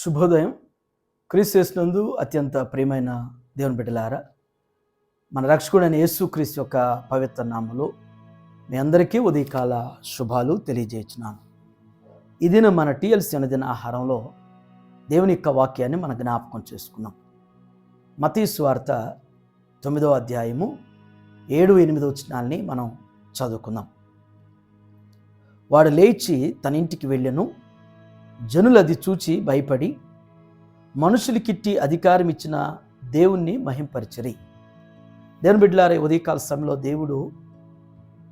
శుభోదయం. క్రీస్తు యేసునందు అత్యంత ప్రియమైన దేవుని బిడ్డలారా, మన రక్షకుడైన యేసుక్రీస్తు యొక్క పవిత్ర నామములో మీ అందరికీ ఉదయకాల శుభాలు తెలియజేస్తున్నాను. ఈ దినం మన టీఎల్సీ అనుదిన ఆహారంలో దేవుని యొక్క వాక్యాన్ని మనం జ్ఞాపకం చేసుకున్నాం. మత్తయి సువార్త 9వ అధ్యాయము 7-8 వచనాల్ని మనం చదువుకుందాం. వాడు లేచి తన ఇంటికి వెళ్ళెను. జనులు అది చూచి భయపడి మనుషులకిట్టి అధికారం ఇచ్చిన దేవుణ్ణి మహింపరిచరి. దేవుని బిడ్డలారా, ఉదయకాల సమయంలో దేవుడు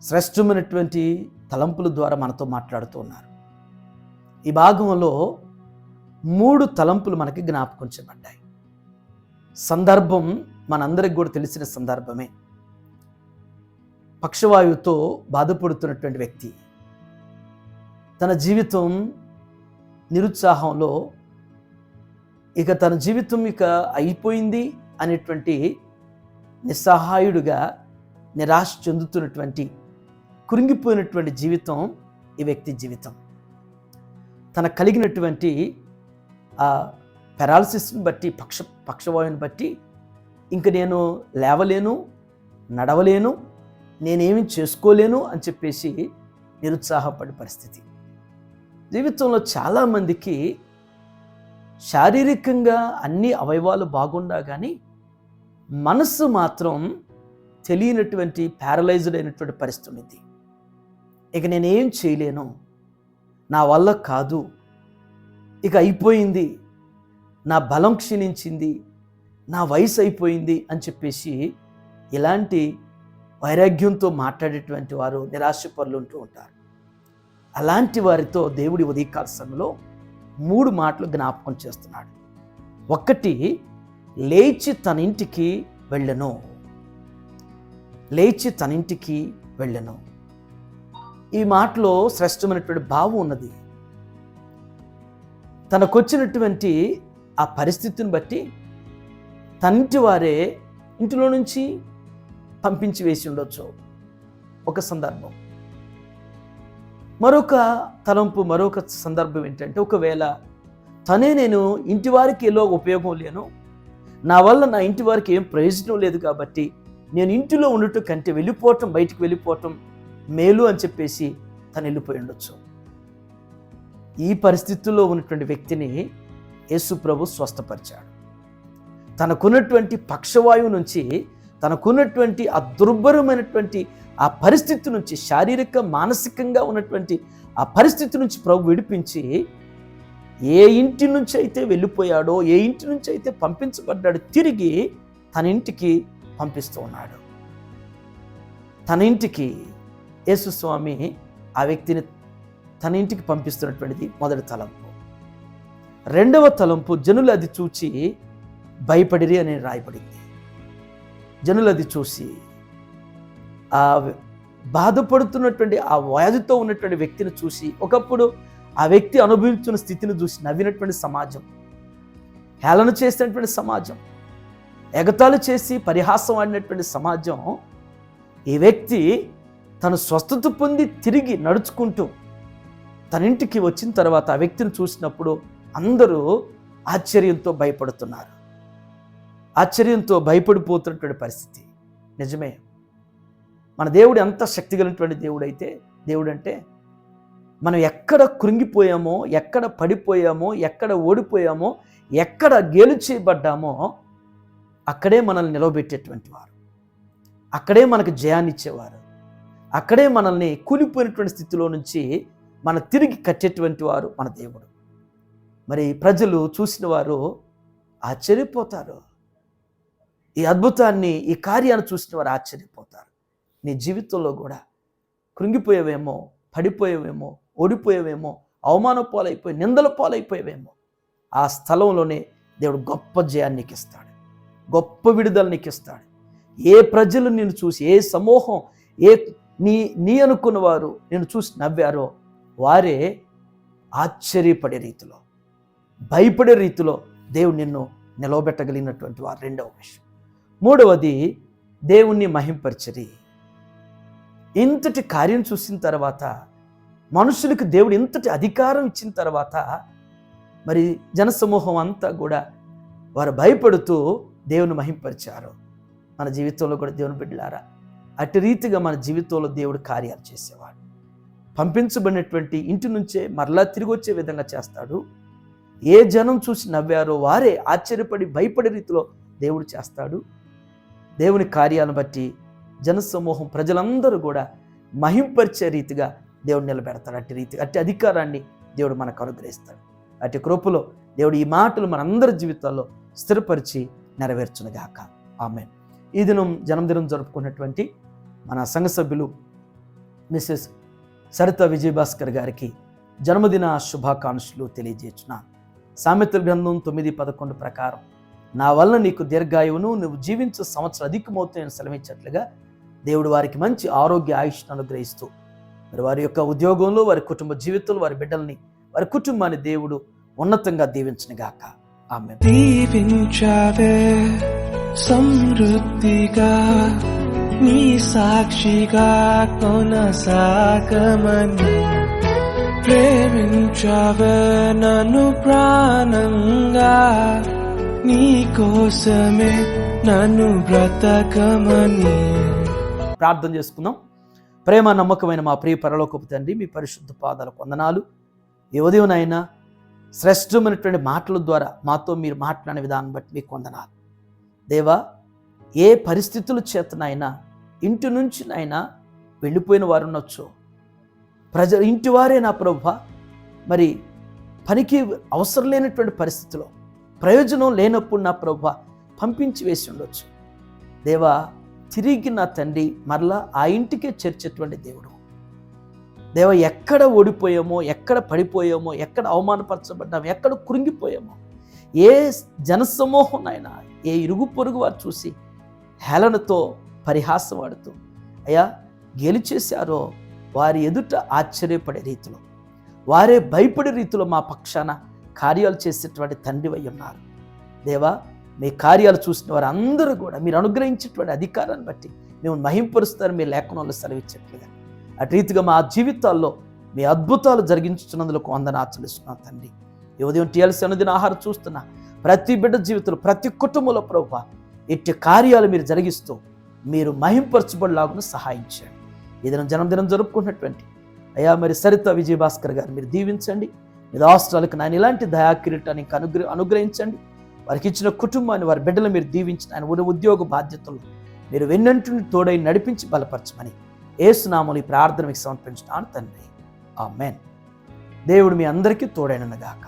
శ్రేష్టమైనటువంటి తలంపుల ద్వారా మనతో మాట్లాడుతూ ఉన్నారు. ఈ భాగంలో 3 తలంపులు మనకి జ్ఞాపకం చేయబడ్డాయి. సందర్భం మనందరికి కూడా తెలిసిన సందర్భమే. పక్షవాయువుతో బాధపడుతున్నటువంటి వ్యక్తి తన జీవితం నిరుత్సాహంలో తన జీవితం అయిపోయింది అనేటువంటి నిస్సహాయుడుగా నిరాశ చెందుతున్నటువంటి కృంగిపోయినటువంటి జీవితం ఈ వ్యక్తి జీవితం. తన కలిగినటువంటి ఆ పెరాలసిస్ని బట్టి పక్షవాయువుని బట్టి నేను లేవలేను, నడవలేను, నేనేమి చేసుకోలేను అని చెప్పేసి నిరుత్సాహపడే పరిస్థితి. జీవితంలో చాలామందికి శారీరకంగా అన్ని అవయవాలు బాగుండా కానీ మనస్సు మాత్రం తెలియనటువంటి ప్యారలైజ్డ్ అయినటువంటి పరిస్థితి ఉంది. నేనేం చేయలేను, నా వల్ల కాదు, అయిపోయింది, నా బలం క్షీణించింది, నా వయసు అయిపోయింది అని చెప్పేసి ఇలాంటి వైరాగ్యంతో మాట్లాడేటువంటి వారు నిరాశపరులు ఉంటూ ఉంటారు. అలాంటి వారితో దేవుడి ఉదయకాల సమయంలో 3 మాటలు జ్ఞాపకం చేస్తున్నాడు. 1, లేచి తన ఇంటికి వెళ్ళెను. లేచి తన ఇంటికి వెళ్ళెను. ఈ మాటలో శ్రేష్టమైనటువంటి భావం ఉన్నది. తనకొచ్చినటువంటి ఆ పరిస్థితిని బట్టి తన ఇంటి వారే ఇంటిలో నుంచి పంపించి వేసి ఉండొచ్చు ఒక సందర్భం. మరొక తలంపు, మరొక సందర్భం ఏంటంటే, ఒకవేళ నేను ఇంటి వారికి ఏదో ఉపయోగం లేను, నా వల్ల నా ఇంటి వారికి ఏం ప్రయోజనం లేదు కాబట్టి నేను ఇంటిలో ఉండటం కంటే బయటికి వెళ్ళిపోవటం మేలు అని చెప్పేసి తను వెళ్ళిపోయి ఉండొచ్చు. ఈ పరిస్థితుల్లో ఉన్నటువంటి వ్యక్తిని యేసు ప్రభు స్వస్థపరిచాడు. తనకున్నటువంటి పక్షవాయువు నుంచి, తనకున్నటువంటి ఆ దుర్భరమైనటువంటి ఆ పరిస్థితి నుంచి, శారీరక మానసికంగా ఉన్నటువంటి ఆ పరిస్థితి నుంచి ప్రభు విడిపించి ఏ ఇంటి నుంచి అయితే వెళ్ళిపోయాడో, ఏ ఇంటి నుంచి అయితే పంపించబడ్డాడో తిరిగి తన ఇంటికి పంపిస్తూ ఉన్నాడు. తన ఇంటికి యేసు స్వామి ఆ వ్యక్తిని తన ఇంటికి పంపిస్తున్నటువంటిది మొదటి తలంపు. 2వ తలంపు, జనులు అది చూచి భయపడిరి అని రాయబడింది. జనులు అది చూసి ఆ బాధపడుతున్నటువంటి ఆ వ్యాధితో ఉన్నటువంటి వ్యక్తిని చూసి, ఒకప్పుడు ఆ వ్యక్తి అనుభవించిన స్థితిని చూసి నవ్వినటువంటి సమాజం, హేళన చేసినటువంటి సమాజం, ఎగతాళి చేసి పరిహాసం ఆడినటువంటి సమాజం, ఈ వ్యక్తి తను స్వస్థత పొంది తిరిగి నడుచుకుంటూ తన ఇంటికి వచ్చిన తర్వాత ఆ వ్యక్తిని చూసినప్పుడు అందరూ ఆశ్చర్యంతో భయపడుతున్నారు. ఆశ్చర్యంతో భయపడిపోతున్నటువంటి పరిస్థితి. నిజమే, మన దేవుడు ఎంత శక్తి కలిగినటువంటి దేవుడు అంటే మనం ఎక్కడ కృంగిపోయామో, ఎక్కడ పడిపోయామో, ఎక్కడ ఓడిపోయామో, ఎక్కడ గేలు చేయబడ్డామో అక్కడే మనల్ని నిలవబెట్టేటువంటి వారు, అక్కడే మనకు జయాన్ని ఇచ్చేవారు, అక్కడే మనల్ని కూలిపోయినటువంటి స్థితిలో నుంచి తిరిగి కట్టేటువంటి వారు మన దేవుడు. మరి ప్రజలు చూసిన వారు ఆశ్చర్యపోతారు. ఈ అద్భుతాన్ని, ఈ కార్యాన్ని చూసిన వారు ఆశ్చర్యపోతారు. నీ జీవితంలో కూడా కృంగిపోయేవేమో, పడిపోయేవేమో, ఓడిపోయేవేమో, అవమాన పాలైపోయి నిందల పాలైపోయేవేమో, ఆ స్థలంలోనే దేవుడు గొప్ప జయాన్ని నీకు ఇస్తాడు, గొప్ప విడుదల నీకు ఇస్తాడు. ఏ ప్రజలు నిన్ను చూసి, ఏ సమూహం, నీ అనుకున్న వారు నిన్ను చూసి నవ్వారో వారే ఆశ్చర్యపడే రీతిలో, భయపడే రీతిలో దేవుడు నిన్ను నిలవబెట్టగలిగినటువంటి వారు. 2వ విషయం. 3వది, దేవుణ్ణి మహింపరిచరి. ఇంతటి కార్యం చూసిన తర్వాత, మనుషులకు దేవుడు ఇంతటి అధికారం ఇచ్చిన తర్వాత మరి జనసమూహం అంతా కూడా వారు భయపడుతూ దేవుని మహింపరిచారు. మన జీవితంలో కూడా దేవుని బిడ్డలారా అటు రీతిగా మన జీవితంలో దేవుడు కార్యాలు చేసేవాడు. పంపించబడినటువంటి ఇంటి నుంచే మరలా తిరిగి వచ్చే విధంగా చేస్తాడు. ఏ జనం చూసి నవ్వారో వారే ఆశ్చర్యపడి భయపడే రీతిలో దేవుడు చేస్తాడు. దేవుని కార్యాలను బట్టి జనసమూహం ప్రజలందరూ కూడా మహింపరిచే రీతిగా దేవుడు నిలబెడతాడు. అట్టి అధికారాన్ని దేవుడు మనకు అనుగ్రహిస్తాడు. అట్టి కృపలో దేవుడు ఈ మాటలు మనందరి జీవితాల్లో స్థిరపరిచి నెరవేర్చునుగాక. ఆమేన్. ఈ దినం జన్మదినం జరుపుకున్నటువంటి మన సంఘ సభ్యులు మిసెస్ సరిత విజయభాస్కర్ గారికి జన్మదిన శుభాకాంక్షలు తెలియజేస్తున్నాను. సామెతల గ్రంథం 9:11 ప్రకారం నా వల్ల నీకు దీర్ఘాయువును, నువ్వు జీవించే సంవత్సరం అధికమవుతాయని సెలవించినట్లుగా దేవుడు వారికి మంచి ఆరోగ్య ఆయుష్ను అనుగ్రహిస్తూ మరి వారి యొక్క ఉద్యోగంలో, వారి కుటుంబ జీవితంలో, వారి బిడ్డల్ని, వారి కుటుంబాన్ని దేవుడు ఉన్నతంగా దీవించునుగాక. ఆమేన్. దీవించావే సమృద్ధిగా, నీ సాక్షిగా కొనసాగమని, ప్రేమించావే నన్ను ప్రాణంగా, నీ కోసమే నన్ను బ్రతకమని. ప్రార్థన చేసుకుందాం. ప్రేమ నమ్మకమైన మా ప్రియ పరలోకపు తండ్రి, మీ పరిశుద్ధ పాదాలకు వందనాలు. ఈ ఉదయంనైనా శ్రేష్టమైనటువంటి మాటల ద్వారా మాతో మీరు మాట్లాడిన విధానం బట్టి మీకు వందనాలు. దేవా, ఏ పరిస్థితుల చేతనైనా ఇంటి నుంచి నైనా వెళ్ళిపోయిన వారు ఉండొచ్చు, ఇంటి వారే నా ప్రభువా మరి పనికి అవసరం లేనటువంటి పరిస్థితిలో, ప్రయోజనం లేనప్పుడు నా ప్రభువా పంపించి వేసి ఉండొచ్చు. దేవా, తిరిగి నా తండ్రి మరలా ఆ ఇంటికే చేర్చేటువంటి దేవుడు. దేవా, ఎక్కడ ఓడిపోయామో, ఎక్కడ పడిపోయామో, ఎక్కడ అవమానపరచబడ్డామో, ఎక్కడ కృంగిపోయామో, ఏ జనసమూహం అయినా, ఏ ఇరుగు పొరుగు వారు చూసి హేళనతో పరిహాసవాడుతూ అయ్యా గెలిచేశారో వారి ఎదుట ఆశ్చర్యపడే రీతిలో, వారే భయపడే రీతిలో మా పక్షాన కార్యాలు చేసేటువంటి తండ్రి అయి ఉన్నారు. దేవా, మీ కార్యాలు చూసిన వారు అందరూ కూడా మీరు అనుగ్రహించేటువంటి అధికారాన్ని బట్టి మేము మహింపరుస్తారు. మీ లేఖనంలో సెలవిచ్చేట్లుగా అటు రీతిగా మా జీవితాల్లో మీ అద్భుతాలు జరిగించుతున్నందుకు వందనాలు చెల్లిస్తున్నాం తండ్రి. ఈ ఉదయం టీఎల్సీ అనుదిన ఆహారం చూస్తున్న ప్రతి బిడ్డ జీవితంలో, ప్రతి కుటుంబంలో ప్రభువా ఇట్టి కార్యాలు మీరు జరిగిస్తూ మీరు మహింపరచబడిలాగా సహాయం చేయండి. ఏదైనా జన్మదినం జరుపుకున్నటువంటి అయ్యా మరి సరిత విజయభాస్కర్ గారు మీరు దీవించండి. మీ రాష్ట్రాలకు ఆయన ఇలాంటి దయాకిరీటాన్ని అనుగ్రహించండి. వారికి ఇచ్చిన కుటుంబాన్ని, వారి బిడ్డలు మీరు దీవించిన ఆయన ఉద్యోగ బాధ్యతలు మీరు వెన్నంటిని తోడై నడిపించి బలపరచమని యేసు నామములో ఈ ప్రార్థన మీకు సమర్పించుతాను తండ్రి. ఆమేన్. దేవుడు మీ అందరికీ తోడైనగాక.